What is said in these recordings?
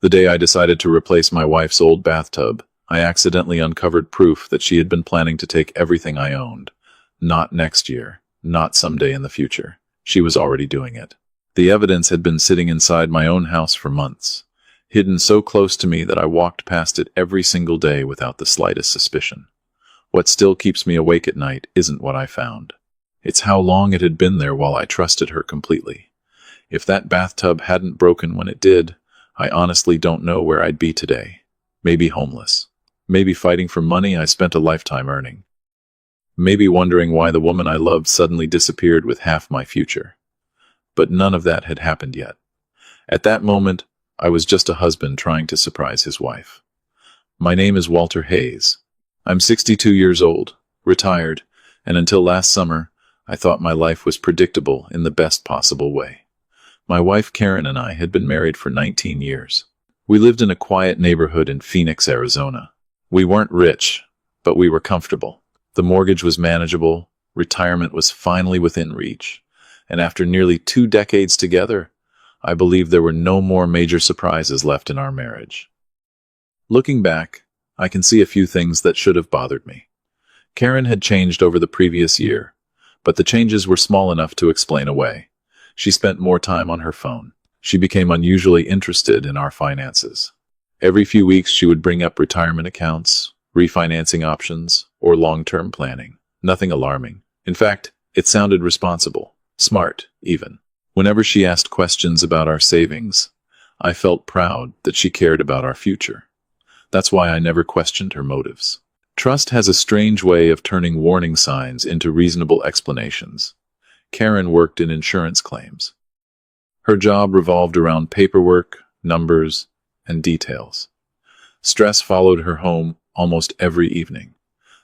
The day I decided to replace my wife's old bathtub, I accidentally uncovered proof that she had been planning to take everything I owned. Not next year, not someday in the future. She was already doing it. The evidence had been sitting inside my own house for months, hidden so close to me that I walked past it every single day without the slightest suspicion. What still keeps me awake at night isn't what I found. It's how long it had been there while I trusted her completely. If that bathtub hadn't broken when it did, I honestly don't know where I'd be today. Maybe homeless. Maybe fighting for money I spent a lifetime earning. Maybe wondering why the woman I loved suddenly disappeared with half my future. But none of that had happened yet. At that moment, I was just a husband trying to surprise his wife. My name is Walter Hayes. I'm 62 years old, retired, and until last summer, I thought my life was predictable in the best possible way. My wife Karen and I had been married for 19 years. We lived in a quiet neighborhood in Phoenix, Arizona. We weren't rich, but we were comfortable. The mortgage was manageable, retirement was finally within reach, and after nearly 2 decades together, I believe there were no more major surprises left in our marriage. Looking back, I can see a few things that should have bothered me. Karen had changed over the previous year, but the changes were small enough to explain away. She spent more time on her phone. She became unusually interested in our finances. Every few weeks she would bring up retirement accounts, refinancing options, or long-term planning. Nothing alarming. In fact, it sounded responsible, smart, even. Whenever she asked questions about our savings, I felt proud that she cared about our future. That's why I never questioned her motives. Trust has a strange way of turning warning signs into reasonable explanations. Karen worked in insurance claims. Her job revolved around paperwork, numbers, and details. Stress followed her home almost every evening.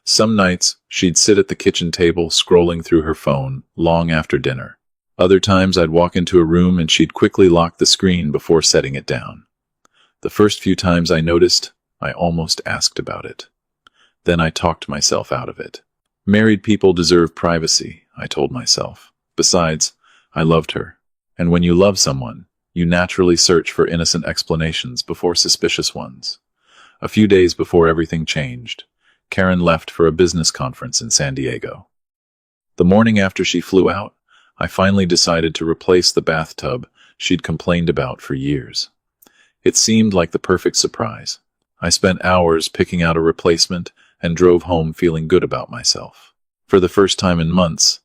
Some nights, she'd sit at the kitchen table scrolling through her phone long after dinner. Other times, I'd walk into a room and she'd quickly lock the screen before setting it down. The first few times I noticed, I almost asked about it. Then I talked myself out of it. Married people deserve privacy, I told myself. Besides, I loved her. And when you love someone, you naturally search for innocent explanations before suspicious ones. A few days before everything changed, Karen left for a business conference in San Diego. The morning after she flew out, I finally decided to replace the bathtub she'd complained about for years. It seemed like the perfect surprise. I spent hours picking out a replacement and drove home feeling good about myself. For the first time in months,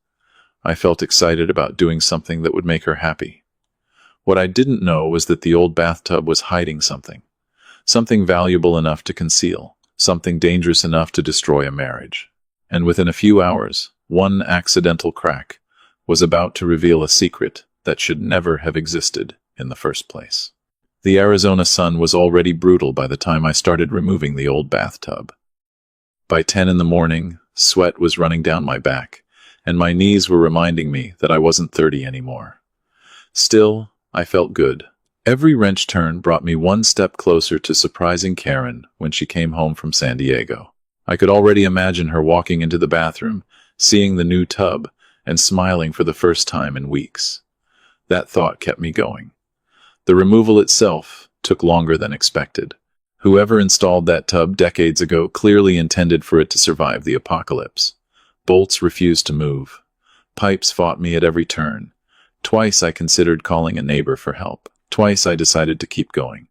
I felt excited about doing something that would make her happy. What I didn't know was that the old bathtub was hiding something. Something valuable enough to conceal, something dangerous enough to destroy a marriage. And within a few hours, one accidental crack was about to reveal a secret that should never have existed in the first place. The Arizona sun was already brutal by the time I started removing the old bathtub. By 10 in the morning, sweat was running down my back, and my knees were reminding me that I wasn't 30 anymore. Still, I felt good. Every wrench turn brought me one step closer to surprising Karen when she came home from San Diego. I could already imagine her walking into the bathroom, seeing the new tub, and smiling for the first time in weeks. That thought kept me going. The removal itself took longer than expected. Whoever installed that tub decades ago clearly intended for it to survive the apocalypse. Bolts refused to move. Pipes fought me at every turn. Twice I considered calling a neighbor for help. Twice I decided to keep going.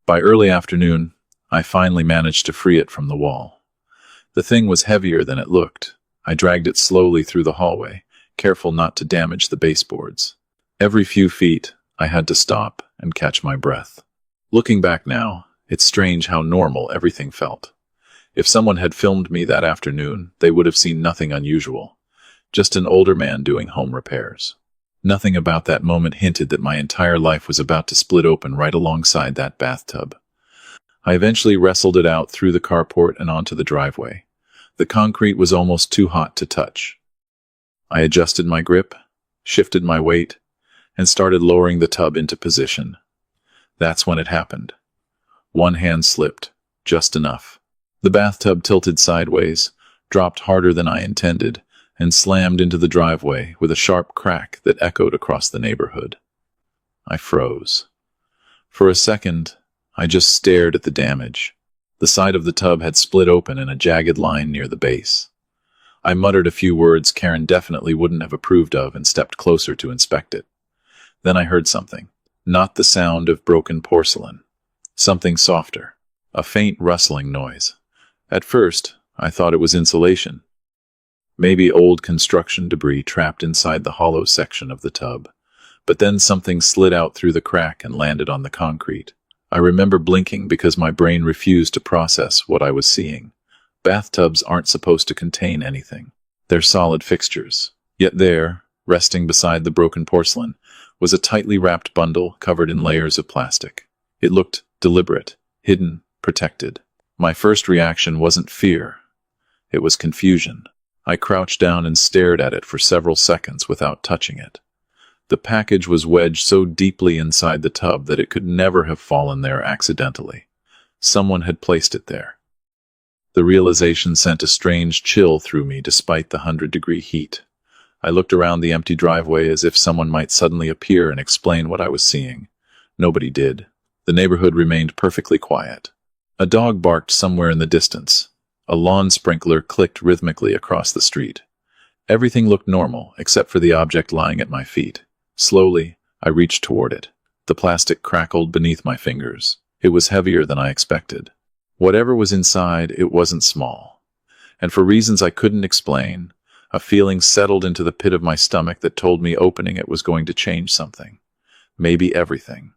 By early afternoon, I finally managed to free it from the wall. The thing was heavier than it looked. I dragged it slowly through the hallway, careful not to damage the baseboards. Every few feet, I had to stop and catch my breath. Looking back now, it's strange how normal everything felt. If someone had filmed me that afternoon, they would have seen nothing unusual. Just an older man doing home repairs. Nothing about that moment hinted that my entire life was about to split open right alongside that bathtub. I eventually wrestled it out through the carport and onto the driveway. The concrete was almost too hot to touch. I adjusted my grip, shifted my weight, and started lowering the tub into position. That's when it happened. One hand slipped, just enough. The bathtub tilted sideways, dropped harder than I intended, and slammed into the driveway with a sharp crack that echoed across the neighborhood. I froze. For a second, I just stared at the damage. The side of the tub had split open in a jagged line near the base. I muttered a few words Karen definitely wouldn't have approved of and stepped closer to inspect it. Then I heard something. Not the sound of broken porcelain. Something softer. A faint rustling noise. At first, I thought it was insulation. Maybe old construction debris trapped inside the hollow section of the tub. But then something slid out through the crack and landed on the concrete. I remember blinking because my brain refused to process what I was seeing. Bathtubs aren't supposed to contain anything. They're solid fixtures. Yet there, resting beside the broken porcelain, was a tightly wrapped bundle covered in layers of plastic. It looked deliberate, hidden, protected. My first reaction wasn't fear. It was confusion. I crouched down and stared at it for several seconds without touching it. The package was wedged so deeply inside the tub that it could never have fallen there accidentally. Someone had placed it there. The realization sent a strange chill through me despite the 100-degree heat. I looked around the empty driveway as if someone might suddenly appear and explain what I was seeing. Nobody did. The neighborhood remained perfectly quiet. A dog barked somewhere in the distance. A lawn sprinkler clicked rhythmically across the street. Everything looked normal, except for the object lying at my feet. Slowly, I reached toward it. The plastic crackled beneath my fingers. It was heavier than I expected. Whatever was inside, it wasn't small. And for reasons I couldn't explain, a feeling settled into the pit of my stomach that told me opening it was going to change something. Maybe everything.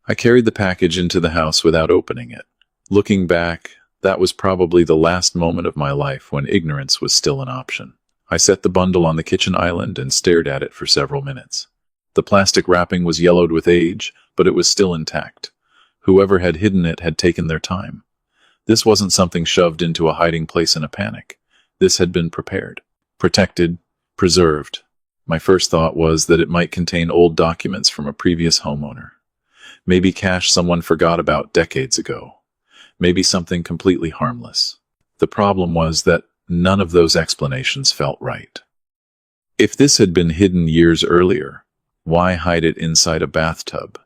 I carried the package into the house without opening it. Looking back, that was probably the last moment of my life when ignorance was still an option. I set the bundle on the kitchen island and stared at it for several minutes. The plastic wrapping was yellowed with age, but it was still intact. Whoever had hidden it had taken their time. This wasn't something shoved into a hiding place in a panic. This had been prepared, protected, preserved. My first thought was that it might contain old documents from a previous homeowner. Maybe cash someone forgot about decades ago. Maybe something completely harmless. The problem was that none of those explanations felt right. If this had been hidden years earlier, why hide it inside a bathtub?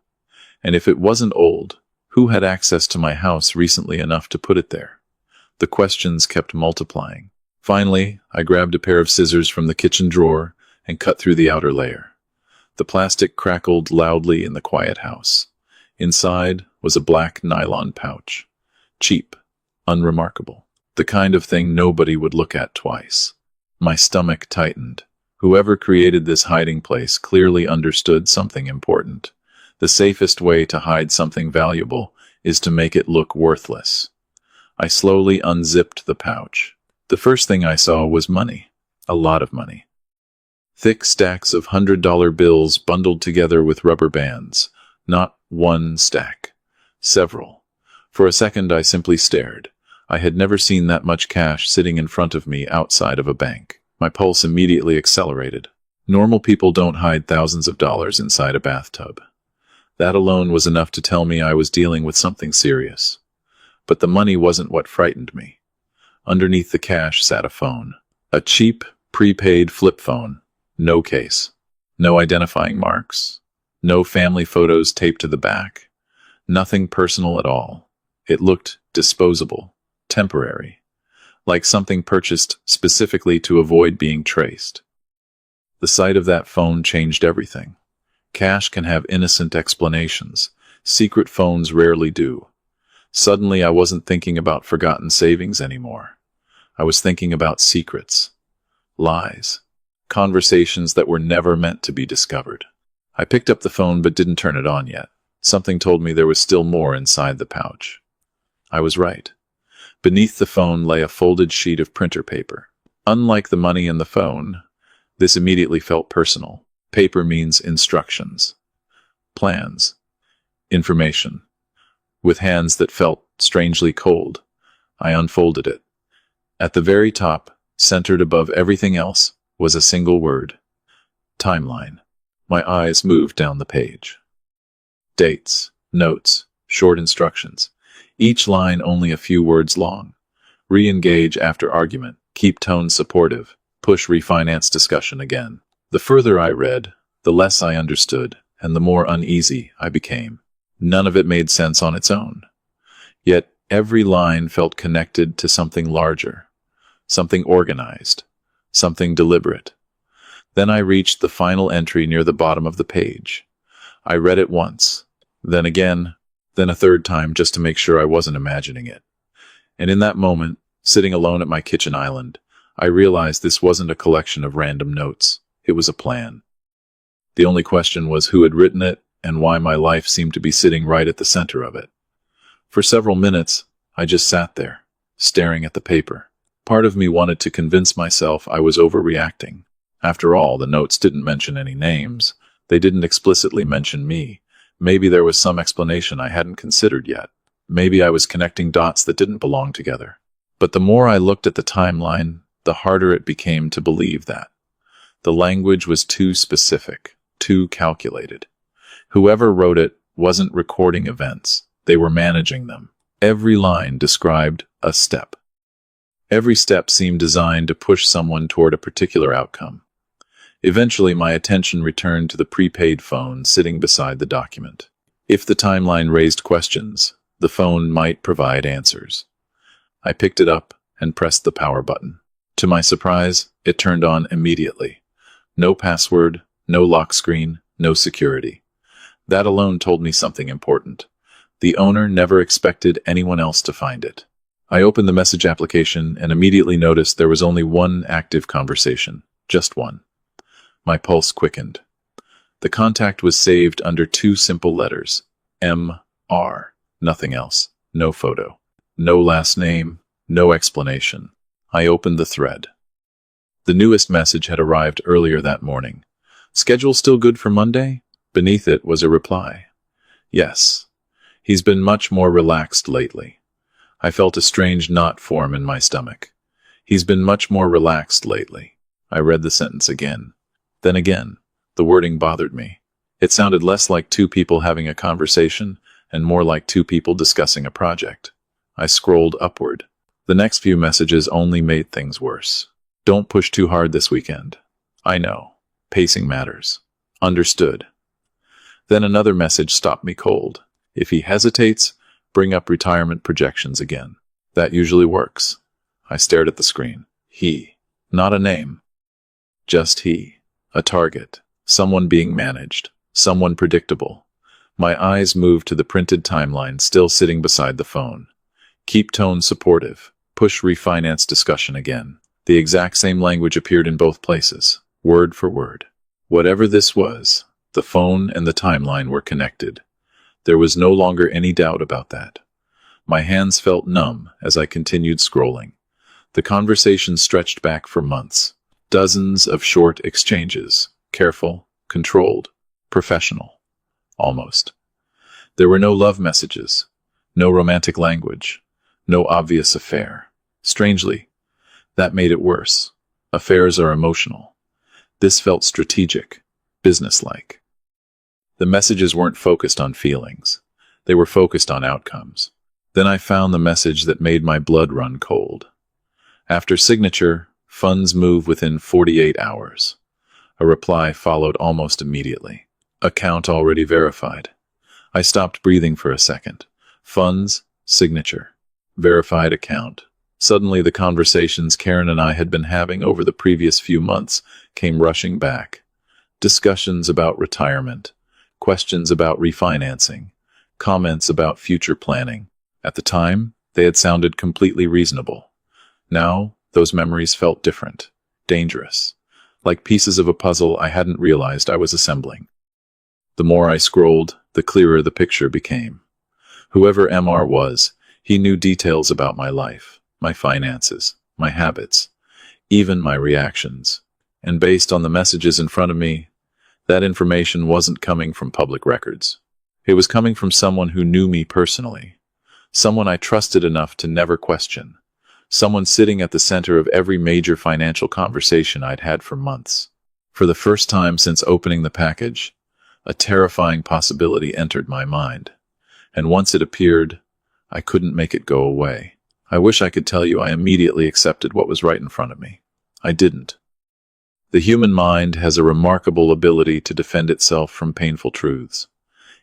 And if it wasn't old, who had access to my house recently enough to put it there? The questions kept multiplying. Finally, I grabbed a pair of scissors from the kitchen drawer and cut through the outer layer. The plastic crackled loudly in the quiet house. Inside was a black nylon pouch. Cheap, unremarkable. The kind of thing nobody would look at twice. My stomach tightened. Whoever created this hiding place clearly understood something important. The safest way to hide something valuable is to make it look worthless. I slowly unzipped the pouch. The first thing I saw was money. A lot of money. Thick stacks of $100 bills bundled together with rubber bands. Not one stack. Several. For a second I simply stared. I had never seen that much cash sitting in front of me outside of a bank. My pulse immediately accelerated. Normal people don't hide thousands of dollars inside a bathtub. That alone was enough to tell me I was dealing with something serious. But the money wasn't what frightened me. Underneath the cash sat a phone. A cheap, prepaid flip phone. No case. No identifying marks. No family photos taped to the back. Nothing personal at all. It looked disposable, temporary, like something purchased specifically to avoid being traced. The sight of that phone changed everything. Cash can have innocent explanations. Secret phones rarely do. Suddenly I wasn't thinking about forgotten savings anymore. I was thinking about secrets, lies, conversations that were never meant to be discovered. I picked up the phone but didn't turn it on yet. Something told me there was still more inside the pouch. I was right. Beneath the phone lay a folded sheet of printer paper. Unlike the money in the phone, this immediately felt personal. Paper means instructions, plans, information. With hands that felt strangely cold, I unfolded it. At the very top, centered above everything else, was a single word. Timeline. My eyes moved down the page. Dates, notes, short instructions. Each line only a few words long. Re-engage after argument. Keep tone supportive. Push refinance discussion again. The further I read, the less I understood, and the more uneasy I became. None of it made sense on its own. Yet every line felt connected to something larger, something organized, something deliberate. Then I reached the final entry near the bottom of the page. I read it once, then again, then a third time just to make sure I wasn't imagining it. And in that moment, sitting alone at my kitchen island, I realized this wasn't a collection of random notes. It was a plan. The only question was who had written it and why my life seemed to be sitting right at the center of it. For several minutes, I just sat there, staring at the paper. Part of me wanted to convince myself I was overreacting. After all, the notes didn't mention any names. They didn't explicitly mention me. Maybe there was some explanation I hadn't considered yet. Maybe I was connecting dots that didn't belong together. But the more I looked at the timeline, the harder it became to believe that. The language was too specific, too calculated. Whoever wrote it wasn't recording events. They were managing them. Every line described a step. Every step seemed designed to push someone toward a particular outcome. Eventually, my attention returned to the prepaid phone sitting beside the document. If the timeline raised questions, the phone might provide answers. I picked it up and pressed the power button. To my surprise, it turned on immediately. No password, no lock screen, no security. That alone told me something important. The owner never expected anyone else to find it. I opened the message application and immediately noticed there was only one active conversation. Just one. My pulse quickened. The contact was saved under two simple letters. M.R. Nothing else. No photo. No last name. No explanation. I opened the thread. The newest message had arrived earlier that morning. Schedule still good for Monday? Beneath it was a reply. Yes. He's been much more relaxed lately. I felt a strange knot form in my stomach. He's been much more relaxed lately. I read the sentence again. Then again. The wording bothered me. It sounded less like two people having a conversation and more like two people discussing a project. I scrolled upward. The next few messages only made things worse. Don't push too hard this weekend. I know. Pacing matters. Understood. Then another message stopped me cold. If he hesitates, bring up retirement projections again. That usually works. I stared at the screen. He. Not a name. Just he. A target. Someone being managed. Someone predictable. My eyes moved to the printed timeline still sitting beside the phone. Keep tone supportive. Push refinance discussion again. The exact same language appeared in both places, word for word. Whatever this was, the phone and the timeline were connected. There was no longer any doubt about that. My hands felt numb as I continued scrolling. The conversation stretched back for months. Dozens of short exchanges. Careful, controlled, professional. Almost. There were no love messages, no romantic language, no obvious affair. Strangely, that made it worse. Affairs are emotional. This felt strategic, businesslike. The messages weren't focused on feelings. They were focused on outcomes. Then I found the message that made my blood run cold. After signature, funds move within 48 hours. A reply followed almost immediately. Account already verified. I stopped breathing for a second. Funds, signature, verified account. Suddenly the conversations Karen and I had been having over the previous few months came rushing back. Discussions about retirement, questions about refinancing, comments about future planning. At the time, they had sounded completely reasonable. Now, those memories felt different, dangerous, like pieces of a puzzle I hadn't realized I was assembling. The more I scrolled, the clearer the picture became. Whoever MR was, he knew details about my life, my finances, my habits, even my reactions. And based on the messages in front of me, that information wasn't coming from public records. It was coming from someone who knew me personally, someone I trusted enough to never question, someone sitting at the center of every major financial conversation I'd had for months. For the first time since opening the package, a terrifying possibility entered my mind. And once it appeared, I couldn't make it go away. I wish I could tell you I immediately accepted what was right in front of me. I didn't. The human mind has a remarkable ability to defend itself from painful truths.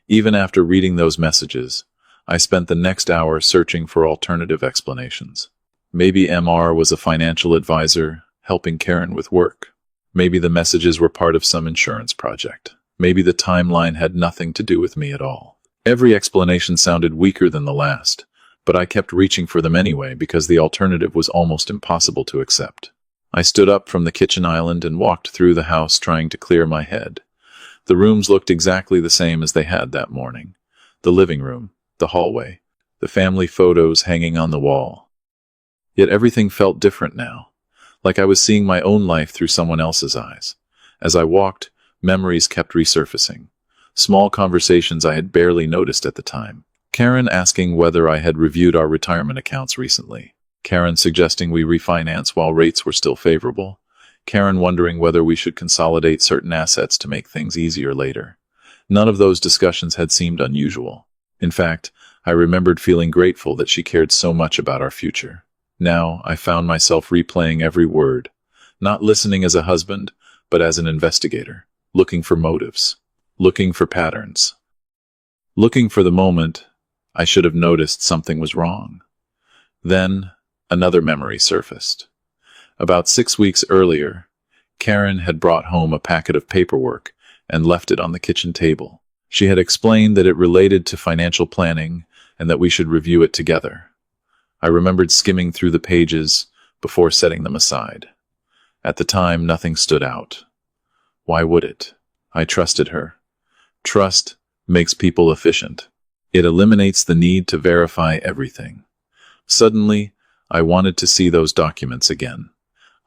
Even after reading those messages, I spent the next hour searching for alternative explanations. Maybe MR was a financial advisor helping Karen with work. Maybe the messages were part of some insurance project. Maybe the timeline had nothing to do with me at all. Every explanation sounded weaker than the last, but I kept reaching for them anyway because the alternative was almost impossible to accept. I stood up from the kitchen island and walked through the house trying to clear my head. The rooms looked exactly the same as they had that morning. The living room, the hallway, the family photos hanging on the wall. Yet everything felt different now, like I was seeing my own life through someone else's eyes. As I walked, memories kept resurfacing. Small conversations I had barely noticed at the time. Karen asking whether I had reviewed our retirement accounts recently. Karen suggesting we refinance while rates were still favorable. Karen wondering whether we should consolidate certain assets to make things easier later. None of those discussions had seemed unusual. In fact, I remembered feeling grateful that she cared so much about our future. Now, I found myself replaying every word, not listening as a husband, but as an investigator, looking for motives, looking for patterns, looking for the moment I should have noticed something was wrong. Then, another memory surfaced. About 6 weeks earlier, Karen had brought home a packet of paperwork and left it on the kitchen table. She had explained that it related to financial planning and that we should review it together. I remembered skimming through the pages before setting them aside. At the time, nothing stood out. Why would it? I trusted her. Trust makes people efficient. It eliminates the need to verify everything. Suddenly, I wanted to see those documents again.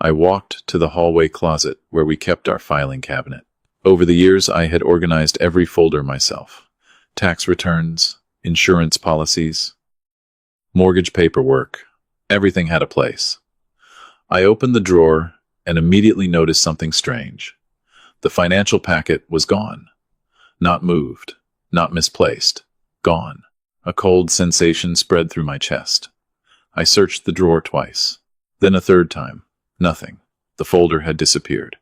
I walked to the hallway closet where we kept our filing cabinet. Over the years, I had organized every folder myself. Tax returns, insurance policies, mortgage paperwork. Everything had a place. I opened the drawer and immediately noticed something strange. The financial packet was gone. Not moved, not misplaced. Gone. A cold sensation spread through my chest. I searched the drawer twice, then a third time. Nothing. The folder had disappeared.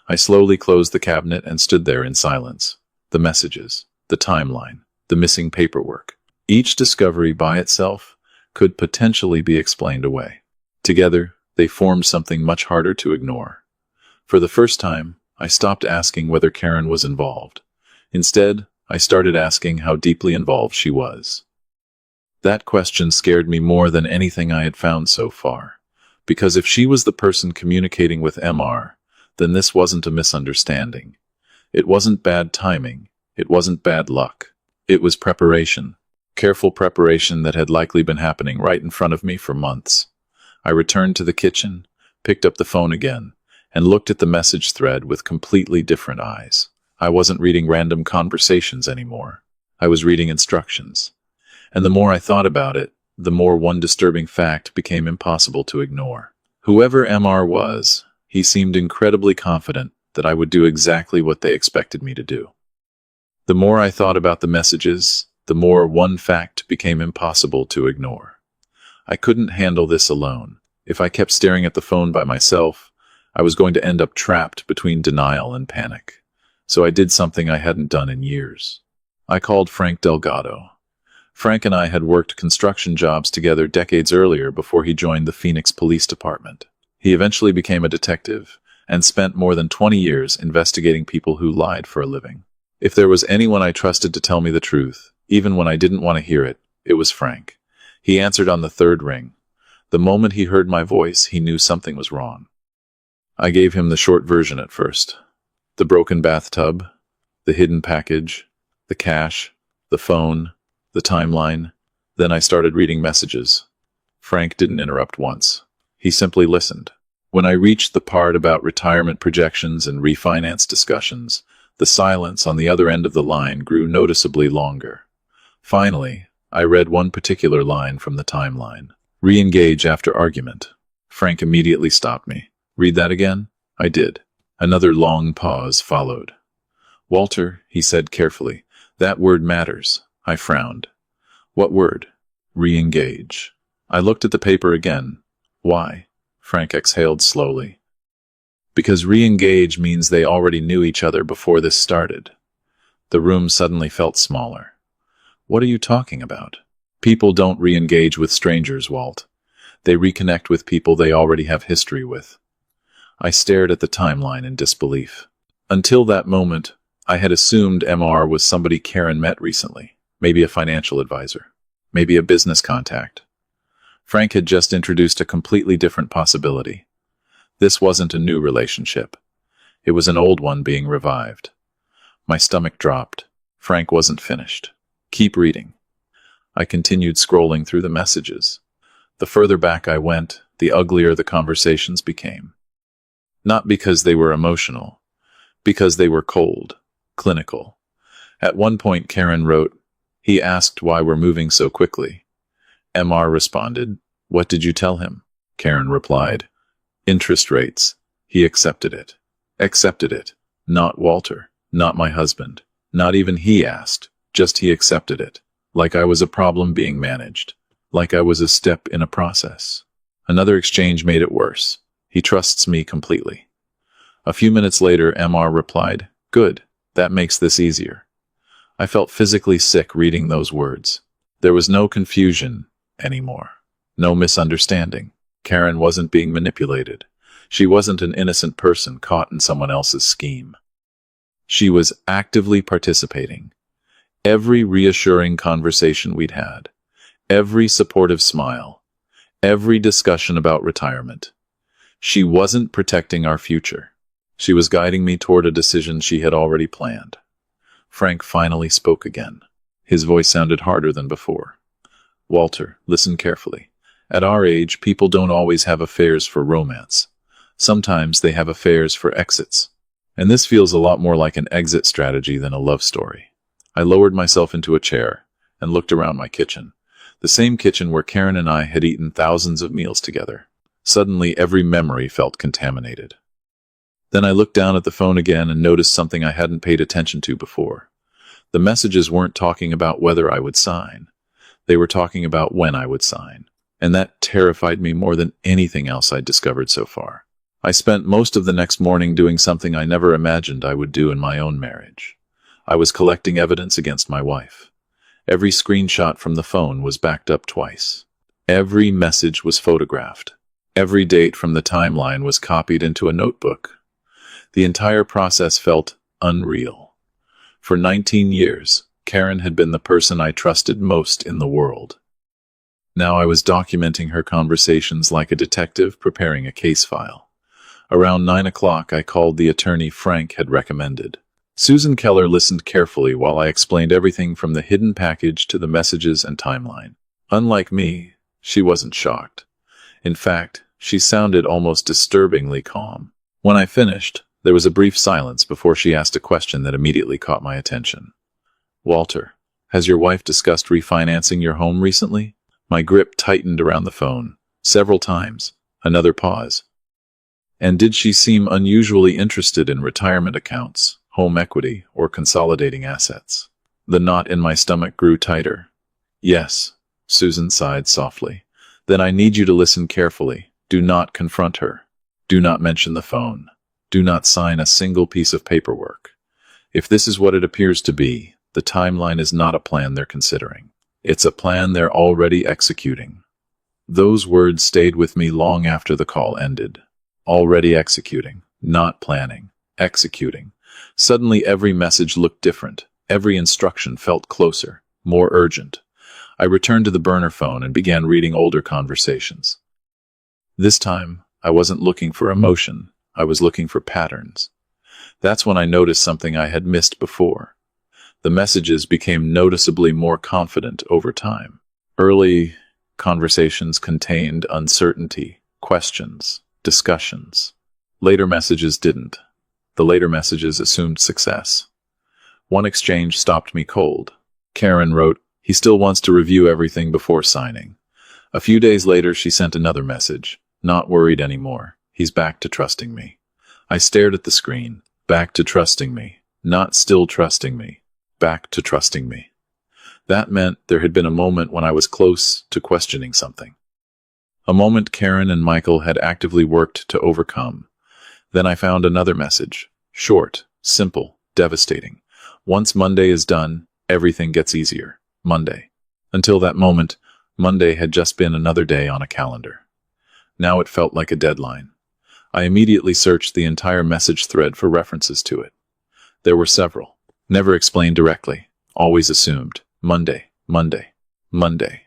I slowly closed the cabinet and stood there in silence. The messages, the timeline, the missing paperwork. Each discovery by itself could potentially be explained away. Together, they formed something much harder to ignore. For the first time, I stopped asking whether Karen was involved. Instead, I started asking how deeply involved she was. That question scared me more than anything I had found so far. Because if she was the person communicating with MR, then this wasn't a misunderstanding. It wasn't bad timing. It wasn't bad luck. It was preparation. Careful preparation that had likely been happening right in front of me for months. I returned to the kitchen, picked up the phone again, and looked at the message thread with completely different eyes. I wasn't reading random conversations anymore. I was reading instructions. And the more I thought about it, the more one disturbing fact became impossible to ignore. Whoever MR was, he seemed incredibly confident that I would do exactly what they expected me to do. The more I thought about the messages, the more one fact became impossible to ignore. I couldn't handle this alone. If I kept staring at the phone by myself, I was going to end up trapped between denial and panic. So I did something I hadn't done in years. I called Frank Delgado. Frank and I had worked construction jobs together decades earlier before he joined the Phoenix Police Department. He eventually became a detective and spent more than 20 years investigating people who lied for a living. If there was anyone I trusted to tell me the truth, even when I didn't want to hear it, it was Frank. He answered on the third ring. The moment he heard my voice, he knew something was wrong. I gave him the short version at first. The broken bathtub, the hidden package, the cash, the phone, the timeline. Then I started reading messages. Frank didn't interrupt once. He simply listened. When I reached the part about retirement projections and refinance discussions, the silence on the other end of the line grew noticeably longer. Finally, I read one particular line from the timeline. Re-engage after argument. Frank immediately stopped me. Read that again? I did. Another long pause followed. Walter, he said carefully, that word matters. I frowned. What word? Re-engage. I looked at the paper again. Why? Frank exhaled slowly. Because re-engage means they already knew each other before this started. The room suddenly felt smaller. What are you talking about? People don't re-engage with strangers, Walt. They reconnect with people they already have history with. I stared at the timeline in disbelief. Until that moment, I had assumed MR was somebody Karen met recently, maybe a financial advisor, maybe a business contact. Frank had just introduced a completely different possibility. This wasn't a new relationship. It was an old one being revived. My stomach dropped. Frank wasn't finished. Keep reading. I continued scrolling through the messages. The further back I went, the uglier the conversations became. Not because they were emotional, because they were cold, clinical. At one point, Karen wrote, "He asked why we're moving so quickly." MR responded, "What did you tell him?" Karen replied, "Interest rates." He accepted it. Accepted it. Not Walter. Not my husband. Not even he asked. Just he accepted it. Like I was a problem being managed. Like I was a step in a process. Another exchange made it worse. He trusts me completely. A few minutes later, MR replied, "Good. That makes this easier." I felt physically sick reading those words. There was no confusion anymore. No misunderstanding. Karen wasn't being manipulated. She wasn't an innocent person caught in someone else's scheme. She was actively participating. Every reassuring conversation we'd had, every supportive smile, every discussion about retirement. She wasn't protecting our future. She was guiding me toward a decision she had already planned. Frank finally spoke again. His voice sounded harder than before. "Walter, listen carefully. At our age, people don't always have affairs for romance. Sometimes they have affairs for exits. And this feels a lot more like an exit strategy than a love story." I lowered myself into a chair and looked around my kitchen. The same kitchen where Karen and I had eaten thousands of meals together. Suddenly, every memory felt contaminated. Then I looked down at the phone again and noticed something I hadn't paid attention to before. The messages weren't talking about whether I would sign. They were talking about when I would sign. And that terrified me more than anything else I'd discovered so far. I spent most of the next morning doing something I never imagined I would do in my own marriage. I was collecting evidence against my wife. Every screenshot from the phone was backed up twice. Every message was photographed. Every date from the timeline was copied into a notebook. The entire process felt unreal. For 19 years, Karen had been the person I trusted most in the world. Now I was documenting her conversations like a detective preparing a case file. Around 9 o'clock, I called the attorney Frank had recommended. Susan Keller listened carefully while I explained everything from the hidden package to the messages and timeline. Unlike me, she wasn't shocked. In fact, she sounded almost disturbingly calm. When I finished, there was a brief silence before she asked a question that immediately caught my attention. "Walter, has your wife discussed refinancing your home recently?" My grip tightened around the phone. Several times. Another pause. "And did she seem unusually interested in retirement accounts, home equity, or consolidating assets?" The knot in my stomach grew tighter. "Yes," Susan sighed softly. "Then I need you to listen carefully. Do not confront her. Do not mention the phone. Do not sign a single piece of paperwork. If this is what it appears to be, the timeline is not a plan they're considering. It's a plan they're already executing." Those words stayed with me long after the call ended. Already executing, not planning, executing. Suddenly every message looked different. Every instruction felt closer, more urgent. I returned to the burner phone and began reading older conversations. This time, I wasn't looking for emotion. I was looking for patterns. That's when I noticed something I had missed before. The messages became noticeably more confident over time. Early conversations contained uncertainty, questions, discussions. Later messages didn't. The later messages assumed success. One exchange stopped me cold. Karen wrote, "He still wants to review everything before signing." A few days later, she sent another message. "Not worried anymore. He's back to trusting me." I stared at the screen. Back to trusting me. Not still trusting me. Back to trusting me. That meant there had been a moment when I was close to questioning something. A moment Karen and Michael had actively worked to overcome. Then I found another message. Short, simple, devastating. Once Monday is done, everything gets easier. Monday. Until that moment, Monday had just been another day on a calendar. Now it felt like a deadline. I immediately searched the entire message thread for references to it. There were several. Never explained directly. Always assumed. Monday, Monday, Monday.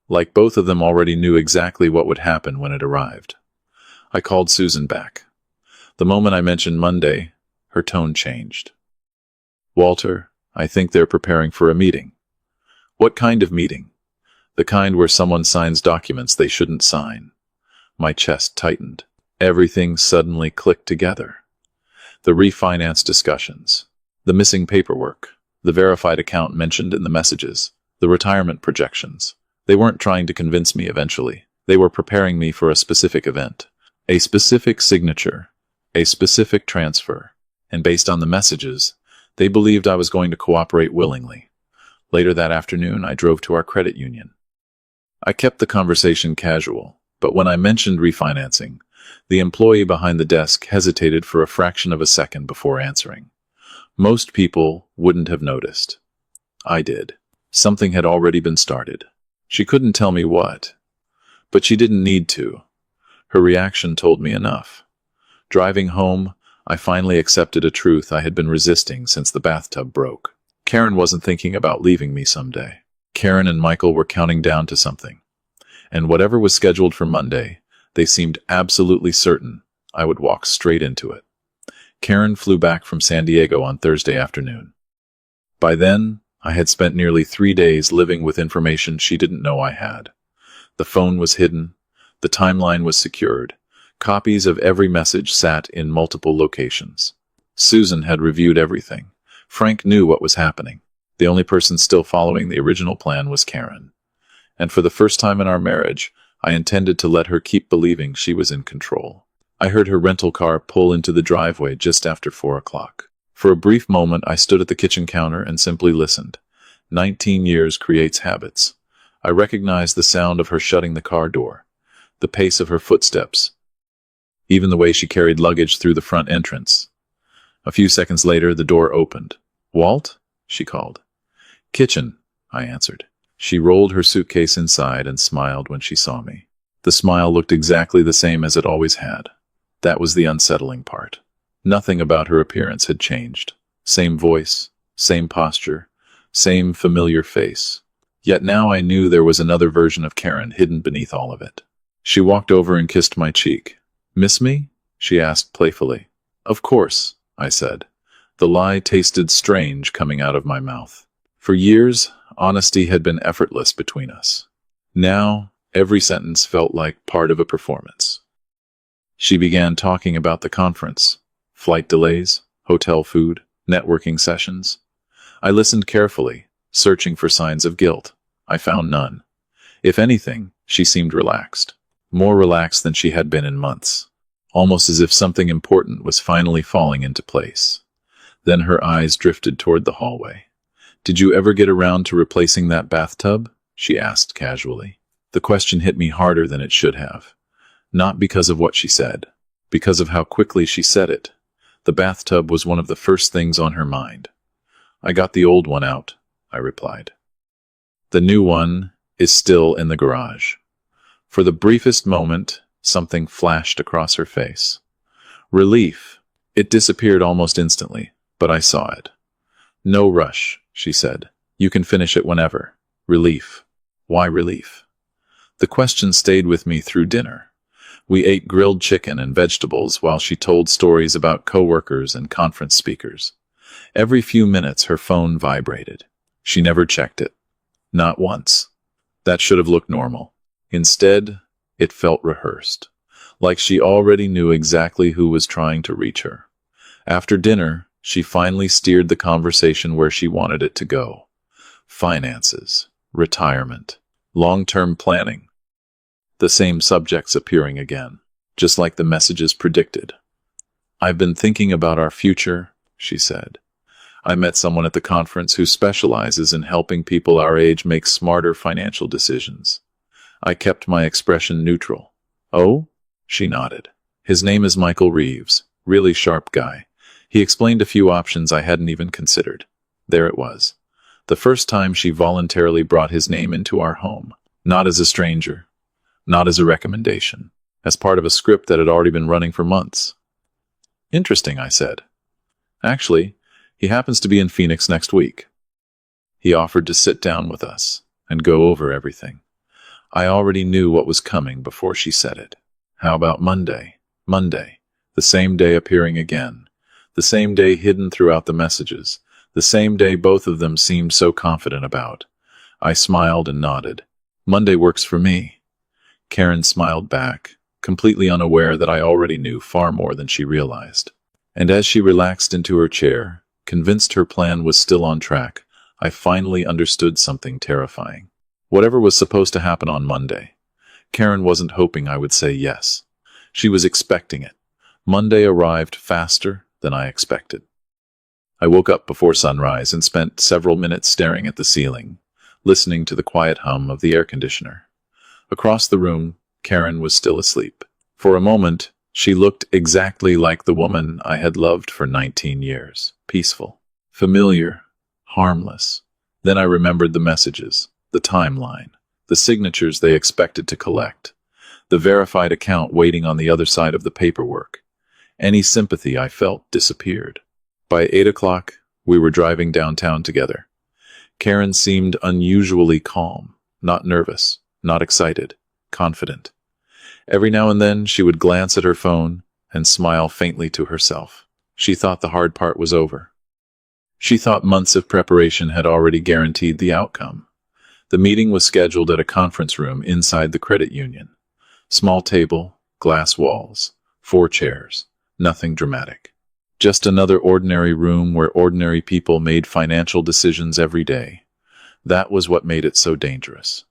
Like both of them already knew exactly what would happen when it arrived. I called Susan back. The moment I mentioned Monday, her tone changed. "Walter, I think they're preparing for a meeting." "What kind of meeting?" "The kind where someone signs documents they shouldn't sign." My chest tightened. Everything suddenly clicked together. The refinance discussions, the missing paperwork, the verified account mentioned in the messages, the retirement projections. They weren't trying to convince me eventually. They were preparing me for a specific event, a specific signature, a specific transfer. And based on the messages, they believed I was going to cooperate willingly. Later that afternoon, I drove to our credit union. I kept the conversation casual, but when I mentioned refinancing, the employee behind the desk hesitated for a fraction of a second before answering. Most people wouldn't have noticed. I did. Something had already been started. She couldn't tell me what, but she didn't need to. Her reaction told me enough. Driving home, I finally accepted a truth I had been resisting since the bathtub broke. Karen wasn't thinking about leaving me someday. Karen and Michael were counting down to something. And whatever was scheduled for Monday, they seemed absolutely certain I would walk straight into it. Karen flew back from San Diego on Thursday afternoon. By then, I had spent nearly 3 days living with information she didn't know I had. The phone was hidden. The timeline was secured. Copies of every message sat in multiple locations. Susan had reviewed everything. Frank knew what was happening. The only person still following the original plan was Karen. And for the first time in our marriage, I intended to let her keep believing she was in control. I heard her rental car pull into the driveway just after 4 o'clock. For a brief moment, I stood at the kitchen counter and simply listened. 19 years creates habits. I recognized the sound of her shutting the car door, the pace of her footsteps, even the way she carried luggage through the front entrance. A few seconds later, the door opened. "Walt?" she called. "Kitchen," I answered. She rolled her suitcase inside and smiled when she saw me. The smile looked exactly the same as it always had. That was the unsettling part. Nothing about her appearance had changed. Same voice, same posture, same familiar face. Yet now I knew there was another version of Karen hidden beneath all of it. She walked over and kissed my cheek. "Miss me?" she asked playfully. "Of course," I said. The lie tasted strange coming out of my mouth. For years, honesty had been effortless between us. Now, every sentence felt like part of a performance. She began talking about the conference, flight delays, hotel food, networking sessions. I listened carefully, searching for signs of guilt. I found none. If anything, she seemed relaxed. More relaxed than she had been in months. Almost as if something important was finally falling into place. Then her eyes drifted toward the hallway. "Did you ever get around to replacing that bathtub?" she asked casually. The question hit me harder than it should have. Not because of what she said, because of how quickly she said it. The bathtub was one of the first things on her mind. "I got the old one out," I replied. "The new one is still in the garage." For the briefest moment, something flashed across her face. Relief. It disappeared almost instantly, but I saw it. "No rush," she said. "You can finish it whenever." Relief. Why relief? The question stayed with me through dinner. We ate grilled chicken and vegetables while she told stories about coworkers and conference speakers. Every few minutes her phone vibrated. She never checked it. Not once. That should have looked normal. Instead, it felt rehearsed, like she already knew exactly who was trying to reach her. After dinner, she finally steered the conversation where she wanted it to go. Finances, retirement, long-term planning. The same subjects appearing again, just like the messages predicted. "I've been thinking about our future," she said. "I met someone at the conference who specializes in helping people our age make smarter financial decisions." I kept my expression neutral. "Oh?" She nodded. "His name is Michael Reeves. Really sharp guy. He explained a few options I hadn't even considered. There it was. The first time she voluntarily brought his name into our home. Not as a stranger. Not as a recommendation. As part of a script that had already been running for months. Interesting, I said. Actually, he happens to be in Phoenix next week. He offered to sit down with us and go over everything. I already knew what was coming before she said it. How about Monday? Monday. The same day appearing again. The same day hidden throughout the messages. The same day both of them seemed so confident about. I smiled and nodded. Monday works for me. Karen smiled back, completely unaware that I already knew far more than she realized. And as she relaxed into her chair, convinced her plan was still on track, I finally understood something terrifying. Whatever was supposed to happen on Monday, Karen wasn't hoping I would say yes. She was expecting it. Monday arrived faster than I expected. I woke up before sunrise and spent several minutes staring at the ceiling, listening to the quiet hum of the air conditioner. Across the room, Karen was still asleep. For a moment, she looked exactly like the woman I had loved for 19 years. Peaceful, familiar, harmless. Then I remembered the messages, the timeline, the signatures they expected to collect, the verified account waiting on the other side of the paperwork. Any sympathy I felt disappeared. By 8 o'clock, we were driving downtown together. Karen seemed unusually calm, not nervous, not excited, confident. Every now and then she would glance at her phone and smile faintly to herself. She thought the hard part was over. She thought months of preparation had already guaranteed the outcome. The meeting was scheduled at a conference room inside the credit union. Small table, glass walls, 4 chairs, nothing dramatic. Just another ordinary room where ordinary people made financial decisions every day. That was what made it so dangerous.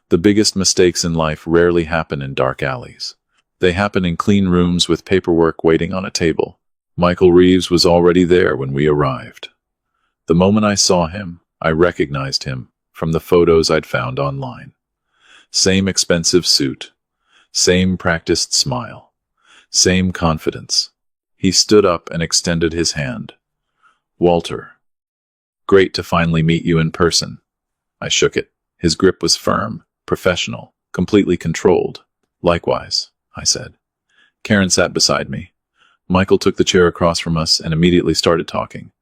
The biggest mistakes in life rarely happen in dark alleys. They happen in clean rooms with paperwork waiting on a table. Michael Reeves was already there when we arrived. The moment I saw him, I recognized him from the photos I'd found online. Same expensive suit, same practiced smile, same confidence. He stood up and extended his hand. "Walter, great to finally meet you in person." I shook it. His grip was firm, professional, completely controlled. "Likewise," I said. Karen sat beside me. Michael took the chair across from us and immediately started talking.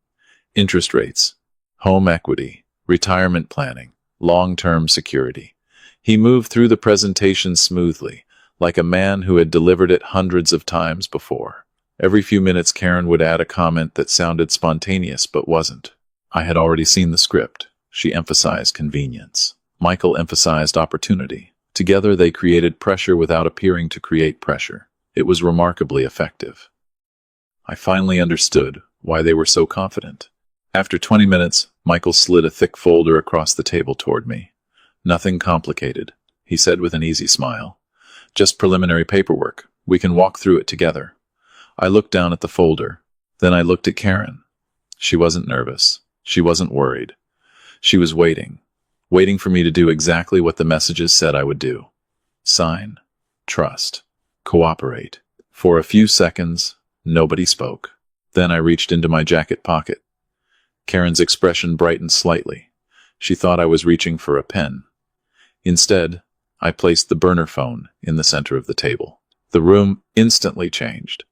Interest rates, home equity, retirement planning, long-term security. He moved through the presentation smoothly, like a man who had delivered it hundreds of times before. Every few minutes Karen would add a comment that sounded spontaneous but wasn't. I had already seen the script. She emphasized convenience. Michael emphasized opportunity. Together they created pressure without appearing to create pressure. It was remarkably effective. I finally understood why they were so confident. After 20 minutes, Michael slid a thick folder across the table toward me. "Nothing complicated," he said with an easy smile. "Just preliminary paperwork. We can walk through it together." I looked down at the folder. Then I looked at Karen. She wasn't nervous. She wasn't worried. She was waiting for me to do exactly what the messages said I would do. Sign, trust, cooperate. For a few seconds, nobody spoke. Then I reached into my jacket pocket. Karen's expression brightened slightly. She thought I was reaching for a pen. Instead, I placed the burner phone in the center of the table. The room instantly changed.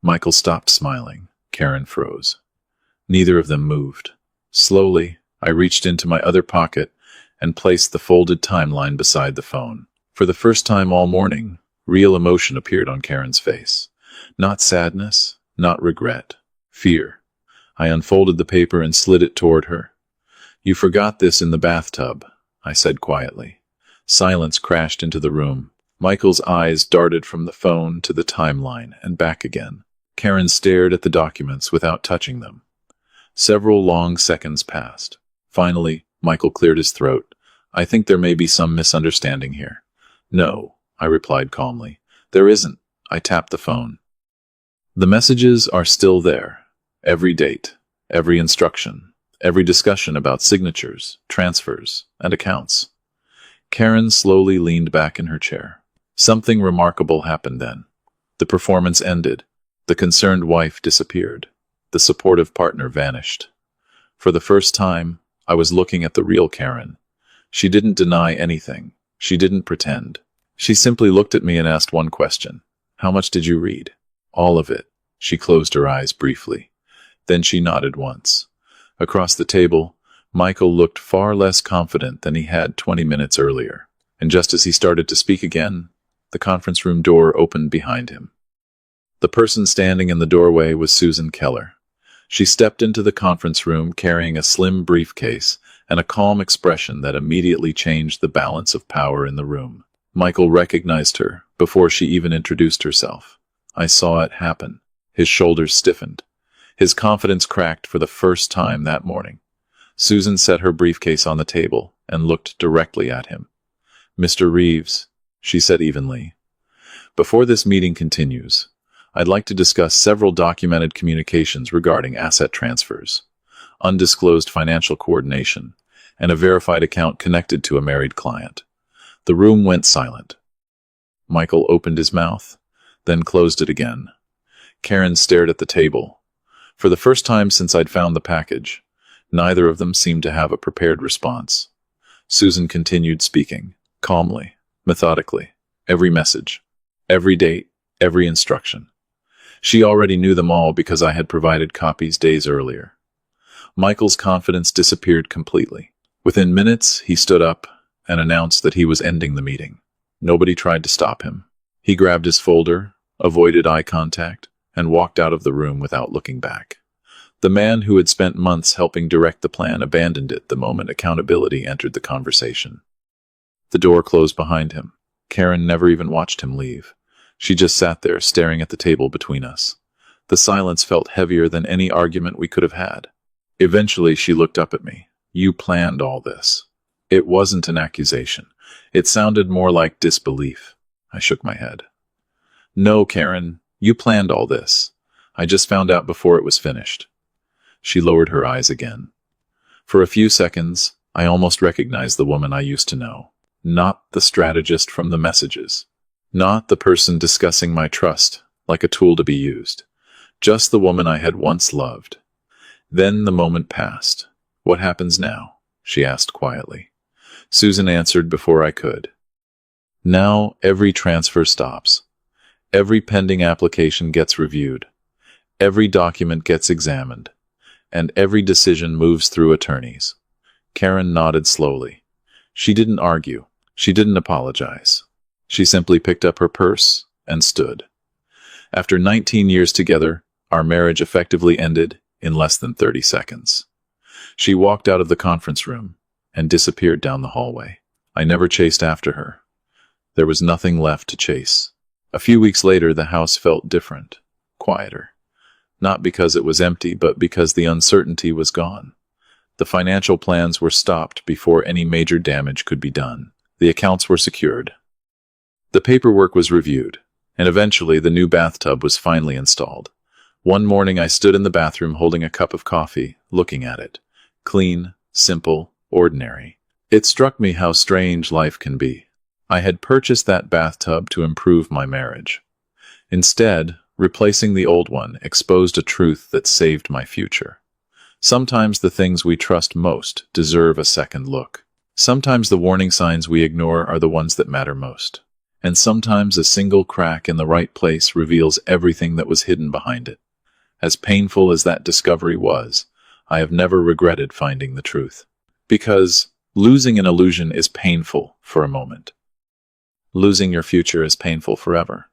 Michael stopped smiling. Karen froze. Neither of them moved. Slowly, I reached into my other pocket and placed the folded timeline beside the phone. For the first time all morning, real emotion appeared on Karen's face. Not sadness, not regret, fear. I unfolded the paper and slid it toward her. "You forgot this in the bathtub," I said quietly. Silence crashed into the room. Michael's eyes darted from the phone to the timeline and back again. Karen stared at the documents without touching them. Several long seconds passed. Finally, Michael cleared his throat. "I think there may be some misunderstanding here." "No," I replied calmly. "There isn't." I tapped the phone. "The messages are still there. Every date, every instruction, every discussion about signatures, transfers, and accounts." Karen slowly leaned back in her chair. Something remarkable happened then. The performance ended. The concerned wife disappeared. The supportive partner vanished. For the first time, I was looking at the real Karen. She didn't deny anything. She didn't pretend. She simply looked at me and asked one question. How much did you read? All of it. She closed her eyes briefly. Then she nodded once. Across the table, Michael looked far less confident than he had 20 minutes earlier. And just as he started to speak again, the conference room door opened behind him. The person standing in the doorway was Susan Keller. She stepped into the conference room carrying a slim briefcase and a calm expression that immediately changed the balance of power in the room. Michael recognized her before she even introduced herself. I saw it happen. His shoulders stiffened. His confidence cracked for the first time that morning. Susan set her briefcase on the table and looked directly at him. Mr. Reeves, she said evenly, before this meeting continues, I'd like to discuss several documented communications regarding asset transfers, undisclosed financial coordination, and a verified account connected to a married client. The room went silent. Michael opened his mouth, then closed it again. Karen stared at the table. For the first time since I'd found the package, neither of them seemed to have a prepared response. Susan continued speaking, calmly, methodically, every message, every date, every instruction. She already knew them all because I had provided copies days earlier. Michael's confidence disappeared completely. Within minutes, he stood up and announced that he was ending the meeting. Nobody tried to stop him. He grabbed his folder, avoided eye contact, and walked out of the room without looking back. The man who had spent months helping direct the plan abandoned it the moment accountability entered the conversation. The door closed behind him. Karen never even watched him leave. She just sat there staring at the table between us. The silence felt heavier than any argument we could have had. Eventually, she looked up at me. You planned all this. It wasn't an accusation. It sounded more like disbelief. I shook my head. No, Karen, you planned all this. I just found out before it was finished. She lowered her eyes again. For a few seconds, I almost recognized the woman I used to know. Not the strategist from the messages. Not the person discussing my trust like a tool to be used. Just the woman I had once loved. Then the moment passed. What happens now? She asked quietly. Susan answered before I could. Now every transfer stops. Every pending application gets reviewed. Every document gets examined. And every decision moves through attorneys. Karen nodded slowly. She didn't argue. She didn't apologize. She simply picked up her purse and stood. After 19 years together, our marriage effectively ended in less than 30 seconds. She walked out of the conference room and disappeared down the hallway. I never chased after her. There was nothing left to chase. A few weeks later, the house felt different, quieter. Not because it was empty, but because the uncertainty was gone. The financial plans were stopped before any major damage could be done. The accounts were secured. The paperwork was reviewed, and eventually the new bathtub was finally installed. One morning I stood in the bathroom holding a cup of coffee, looking at it. Clean, simple, ordinary. It struck me how strange life can be. I had purchased that bathtub to improve my marriage. Instead, replacing the old one exposed a truth that saved my future. Sometimes the things we trust most deserve a second look. Sometimes the warning signs we ignore are the ones that matter most. And sometimes a single crack in the right place reveals everything that was hidden behind it. As painful as that discovery was, I have never regretted finding the truth. Because losing an illusion is painful for a moment. Losing your future is painful forever.